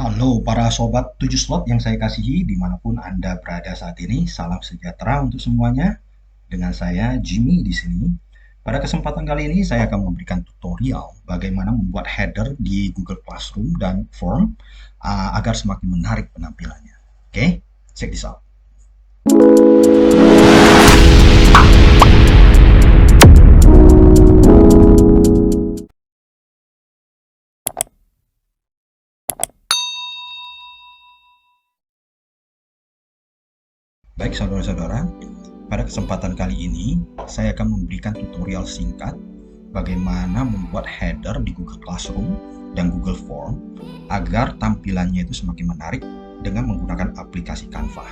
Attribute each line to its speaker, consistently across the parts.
Speaker 1: Halo para sobat 7 slot yang saya kasihi dimanapun Anda berada saat ini. Salam sejahtera untuk semuanya. Dengan saya Jimmy di sini. Pada kesempatan kali ini saya akan memberikan tutorial bagaimana membuat header di Google Classroom dan Form agar semakin menarik penampilannya. Oke, check this out. Baik saudara-saudara, pada kesempatan kali ini saya akan memberikan tutorial singkat bagaimana membuat header di Google Classroom dan Google Form agar tampilannya itu semakin menarik dengan menggunakan aplikasi Canva.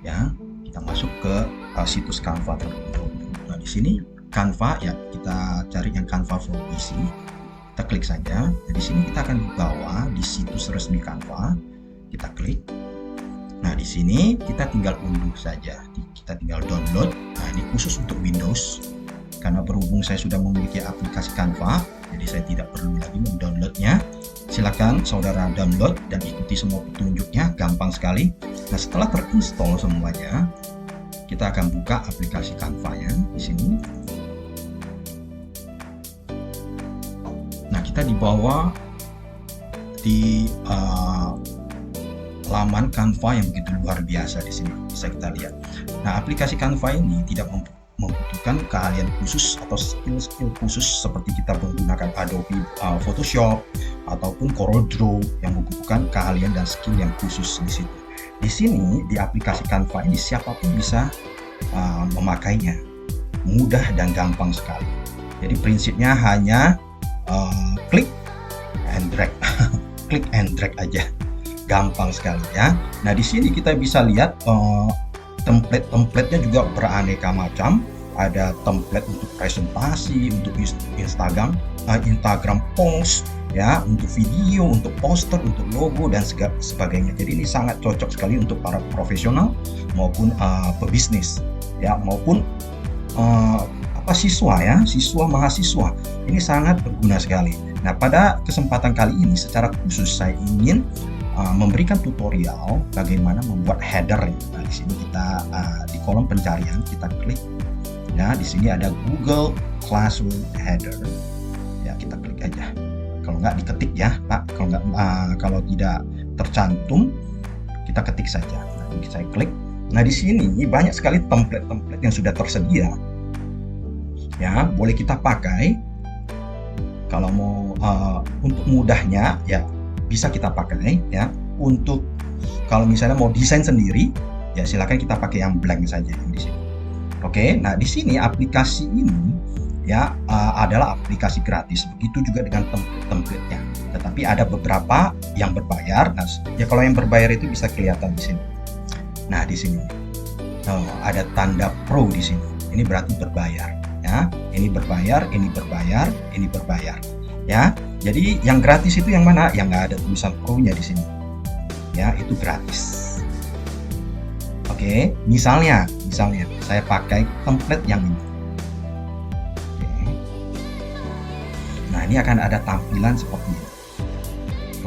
Speaker 1: Ya, kita masuk ke situs Canva terlebih dahulu. Nah, di sini Canva ya, kita cari yang Canva for PC. Kita klik saja. Nah, di sini kita akan dibawa di situs resmi Canva. Kita klik. Nah, di sini kita tinggal unduh saja. Kita tinggal download. Nah, ini khusus untuk Windows. Karena berhubung saya sudah memiliki aplikasi Canva, jadi saya tidak perlu lagi mendownloadnya. Silakan saudara download dan ikuti semua petunjuknya, gampang sekali. Nah, setelah terinstall semuanya, kita akan buka aplikasi Canva-nya di sini. Nah, kita dibawa di laman Canva yang begitu luar biasa di sini bisa kita lihat. Nah, aplikasi Canva ini tidak membutuhkan keahlian khusus atau skill khusus seperti kita menggunakan Adobe Photoshop ataupun CorelDRAW yang membutuhkan keahlian dan skill yang khusus di situ. Di sini di aplikasi Canva ini siapapun bisa memakainya, mudah dan gampang sekali. Jadi prinsipnya hanya klik and drag, klik and drag aja. Gampang sekali ya. Nah, di sini kita bisa lihat template-templatenya juga beraneka macam. Ada template untuk presentasi, untuk Instagram post, ya, untuk video, untuk poster, untuk logo dan sebagainya. Jadi ini sangat cocok sekali untuk para profesional maupun pebisnis, ya, maupun siswa ya, siswa mahasiswa. Ini sangat berguna sekali. Nah, pada kesempatan kali ini secara khusus saya ingin memberikan tutorial bagaimana membuat header. Nah, di sini kita di kolom pencarian kita klik. Ya, di sini ada Google Classroom Header. Ya, kita klik aja. Kalau nggak diketik ya, Pak. Kalau tidak tercantum, kita ketik saja. Nah, saya klik. Nah, di sini banyak sekali template-template yang sudah tersedia. Ya, boleh kita pakai. Kalau mau untuk mudahnya ya bisa kita pakai ya. Untuk kalau misalnya mau desain sendiri ya silakan kita pakai yang blank saja di sini. Oke, nah di sini aplikasi ini ya adalah aplikasi gratis. Begitu juga dengan template-nya. Tetapi ada beberapa yang berbayar. Nah, ya kalau yang berbayar itu bisa kelihatan di sini. Nah, di sini ada tanda pro di sini. Ini berarti berbayar ya. Ini berbayar, ini berbayar, ini berbayar. Ya, jadi yang gratis itu yang mana? Yang nggak ada tulisan pro-nya di sini. Ya, itu gratis. Oke, misalnya saya pakai template yang ini. Oke. Nah, ini akan ada tampilan seperti ini.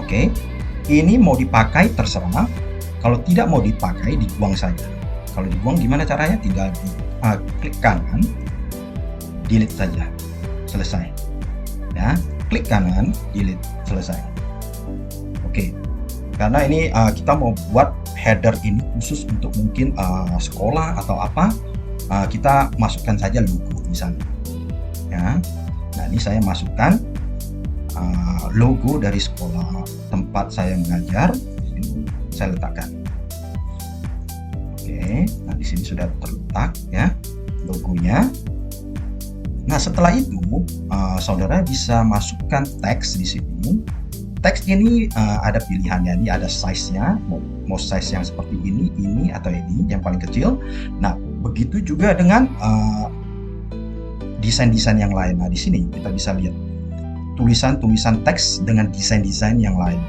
Speaker 1: Oke, ini mau dipakai terserah. Kalau tidak mau dipakai, dibuang saja. Kalau dibuang gimana caranya? Tinggal klik kanan, delete saja, selesai. Ya. Klik kanan, delete, selesai. Oke, karena ini kita mau buat header ini khusus untuk mungkin sekolah atau apa, kita masukkan saja logo misalnya. Ya, nah ini saya masukkan logo dari sekolah tempat saya mengajar. Ini saya letakkan. Oke, nah di sini sudah terletak ya logonya. Nah, setelah itu saudara bisa masukkan teks di sini. Teks ini ada pilihannya, ini ada size-nya, mau size yang seperti ini atau ini yang paling kecil. Nah, begitu juga dengan desain-desain yang lain. Nah, di sini kita bisa lihat tulisan-tulisan teks dengan desain-desain yang lain.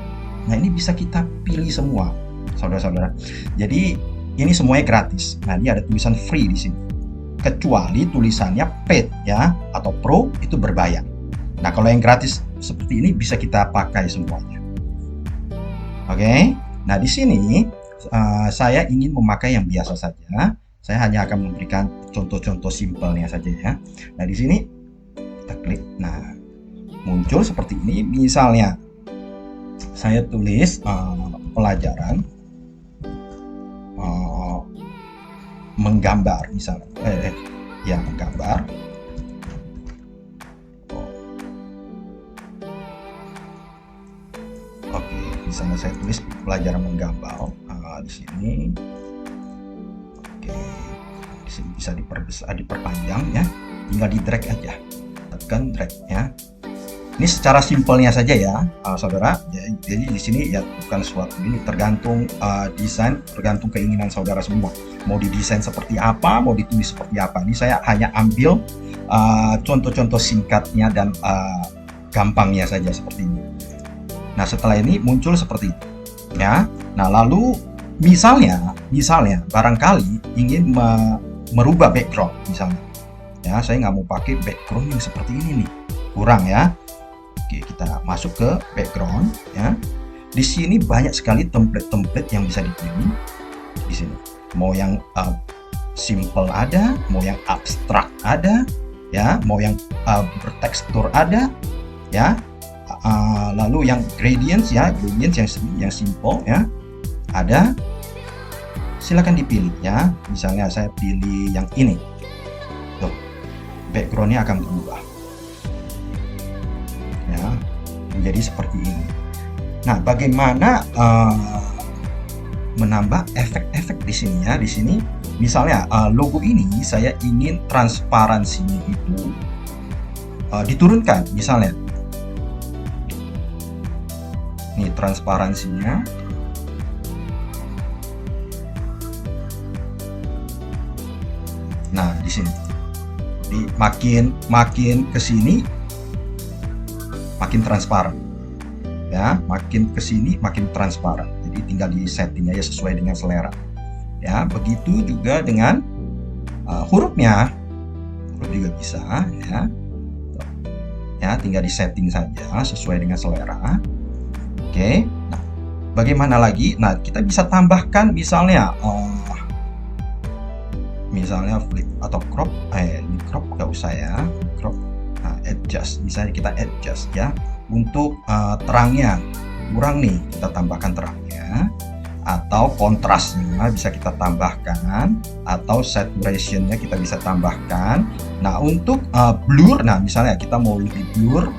Speaker 1: Nah, ini bisa kita pilih semua, saudara-saudara. Jadi ini semuanya gratis. Nah, ini ada tulisan free di sini. Kecuali tulisannya paid ya atau pro itu berbayar. Nah, kalau yang gratis seperti ini bisa kita pakai semuanya. Oke. Nah, di sini saya ingin memakai yang biasa saja. Saya hanya akan memberikan contoh-contoh simpelnya saja ya. Nah, di sini kita klik. Nah, muncul seperti ini. Misalnya saya tulis pelajaran menggambar misalnya. Ya, menggambar. Oke, misalnya saya tulis pelajaran menggambar di sini. Oke, di sini bisa diperbesar, diperpanjang ya. Tinggal di drag aja, tekan drag ya. Ini secara simpelnya saja ya, saudara. Jadi di sini ya bukan suatu ini tergantung desain, tergantung keinginan saudara semua. Mau didesain seperti apa, mau ditulis seperti apa. Ini saya hanya ambil contoh-contoh singkatnya dan gampangnya saja seperti ini. Nah, setelah ini muncul seperti itu ya. Nah, lalu misalnya barangkali ingin merubah background misalnya. Ya, saya nggak mau pakai background yang seperti ini nih, kurang ya. Oke, kita masuk ke background ya. Di sini banyak sekali template-template yang bisa dipilih di sini. Mau yang simple ada, mau yang abstrak ada, ya, mau yang bertekstur ada, ya. Lalu yang gradients ya, gradients yang simple ya, ada. Silakan dipilih ya. Misalnya saya pilih yang ini. Tuh, backgroundnya akan berubah. Ya, menjadi seperti ini. Nah, bagaimana menambah efek-efek di sini ya? Di sini, misalnya logo ini saya ingin transparansinya itu diturunkan, misalnya. Ini transparansinya. Nah, di sini. Jadi makin ke sini makin transparan. Ya, makin ke sini makin transparan. Jadi tinggal di setting aja sesuai dengan selera. Ya, begitu juga dengan hurufnya. Huruf juga bisa ya. Ya, tinggal di setting saja sesuai dengan selera. Oke. Nah, bagaimana lagi? Nah, kita bisa tambahkan misalnya flip atau crop. Ini crop nggak usah ya. Crop. Nah, adjust, misalnya kita adjust ya untuk terangnya kurang nih, kita tambahkan terangnya, atau kontrasnya bisa kita tambahkan, atau saturationnya kita bisa tambahkan. Nah, untuk blur, nah misalnya kita mau lebih blur,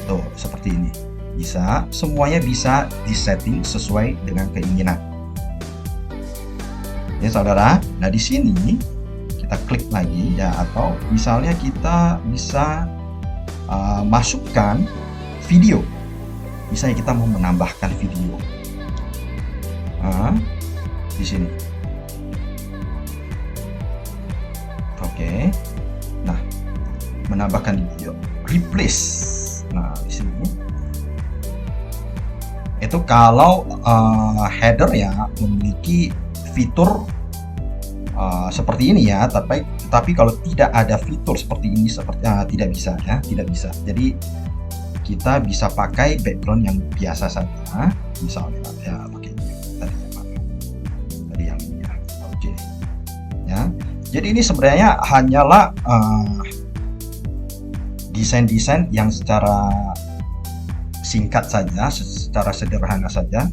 Speaker 1: tuh seperti ini, bisa, semuanya bisa disetting sesuai dengan keinginan ya saudara. Nah, di sini kita klik lagi ya, atau misalnya kita bisa masukkan video, misalnya kita mau menambahkan video di sini. Oke. Nah, menambahkan video, replace. Nah, di sini itu kalau header ya memiliki fitur seperti ini ya, tapi kalau tidak ada fitur seperti ini tidak bisa ya, tidak bisa. Jadi kita bisa pakai background yang biasa saja, misalnya ya pakai tadi yang ini ya. Oke. Ya. Jadi ini sebenarnya hanyalah desain-desain yang secara singkat saja, secara sederhana saja.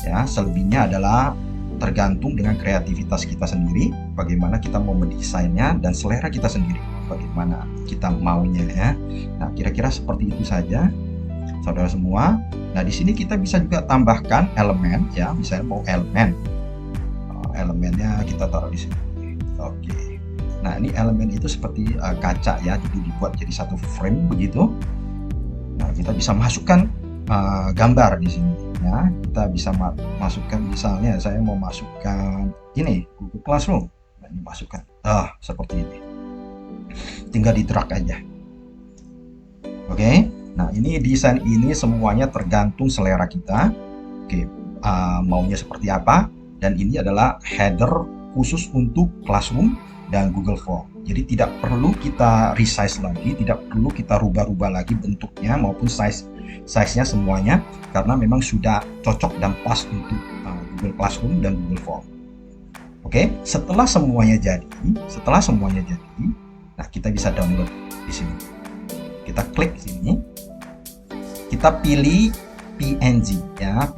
Speaker 1: Ya, selebihnya adalah tergantung dengan kreativitas kita sendiri, bagaimana kita mau mendesainnya, dan selera kita sendiri, bagaimana kita maunya ya. Nah, kira-kira seperti itu saja, saudara semua. Nah, di sini kita bisa juga tambahkan elemen ya, misalnya mau elemen, elemennya kita taruh di sini. Oke. Nah, ini elemen itu seperti kaca ya, jadi dibuat jadi satu frame begitu. Nah, kita bisa masukkan gambar di sini. Ya, kita bisa masukkan, misalnya saya mau masukkan ini Google Classroom. Nah, ini masukkan seperti ini, tinggal di drag aja. Oke. Nah, ini desain ini semuanya tergantung selera kita. Oke, maunya seperti apa, dan ini adalah header khusus untuk Classroom dan Google Form. Jadi tidak perlu kita resize lagi, tidak perlu kita rubah-rubah lagi bentuknya maupun size size-nya semuanya, karena memang sudah cocok dan pas untuk Google Classroom dan Google Form. Oke, setelah semuanya jadi, nah kita bisa download di sini. Kita klik sini, kita pilih PNG ya,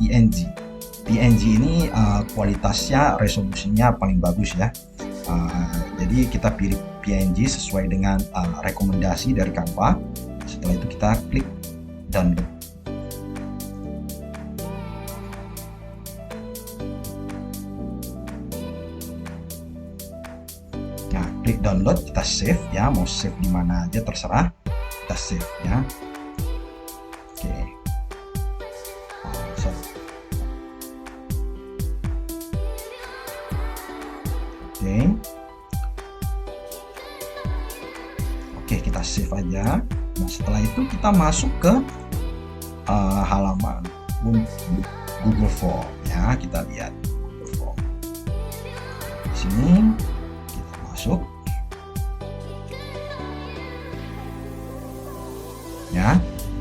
Speaker 1: PNG ini kualitasnya, resolusinya paling bagus ya. Jadi kita pilih PNG sesuai dengan rekomendasi dari Canva. Setelah itu kita klik download. Nah, klik download, kita save ya, mau save di mana aja terserah, kita save ya. Oke. Oke, kita save aja. Nah, setelah itu kita masuk ke halaman Google Form ya, kita lihat Google Form. Di sini kita masuk ya.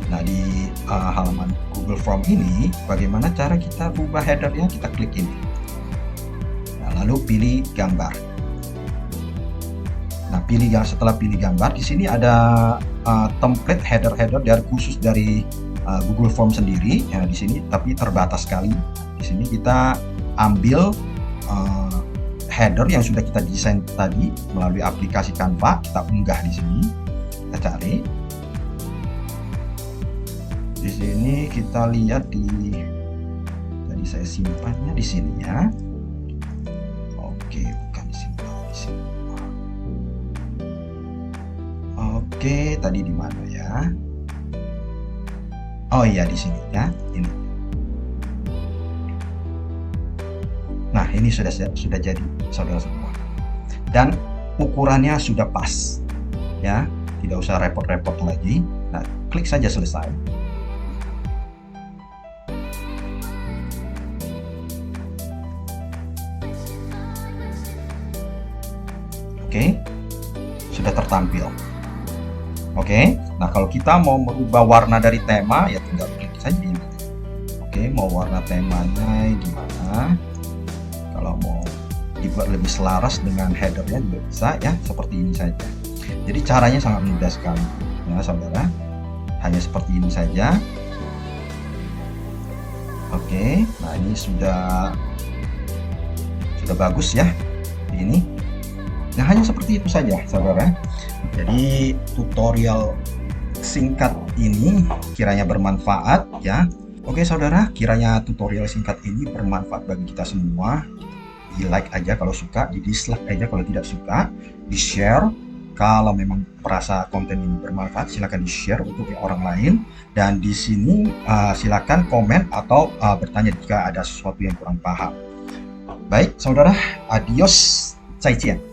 Speaker 1: Nah, di halaman Google Form ini bagaimana cara kita ubah headernya? Kita klik ini. Lalu pilih gambar. Nah, setelah pilih gambar, di sini ada template header dari khusus dari Google Form sendiri ya di sini, tapi terbatas sekali. Di sini kita ambil header yang sudah kita desain tadi melalui aplikasi Canva, kita unggah di sini. Kita cari. Di sini kita lihat tadi saya simpannya di sini ya. Oke, bukan di sini. Oke, tadi di mana ya? Oh iya, di sini ya, ini. Nah, ini sudah jadi saudara semua. Dan ukurannya sudah pas. Ya, tidak usah repot-repot lagi. Nah, klik saja selesai. Oke, sudah tertampil. Oke, nah kalau kita mau merubah warna dari tema ya tinggal klik saja ini. Oke, mau warna temanya di mana? Kalau mau dibuat lebih selaras dengan headernya juga bisa ya, seperti ini saja. Jadi caranya sangat mudah sekali ya saudara, hanya seperti ini saja. Oke, nah ini sudah bagus ya ini. Nah, hanya seperti itu saja saudara. Jadi tutorial singkat ini kiranya bermanfaat ya. Oke saudara, kiranya tutorial singkat ini bermanfaat bagi kita semua. Di like aja kalau suka, di dislike aja kalau tidak suka, di share. Kalau memang merasa konten ini bermanfaat, silakan di share untuk orang lain. Dan di sini silakan komen atau bertanya jika ada sesuatu yang kurang paham. Baik saudara, adios, 再见。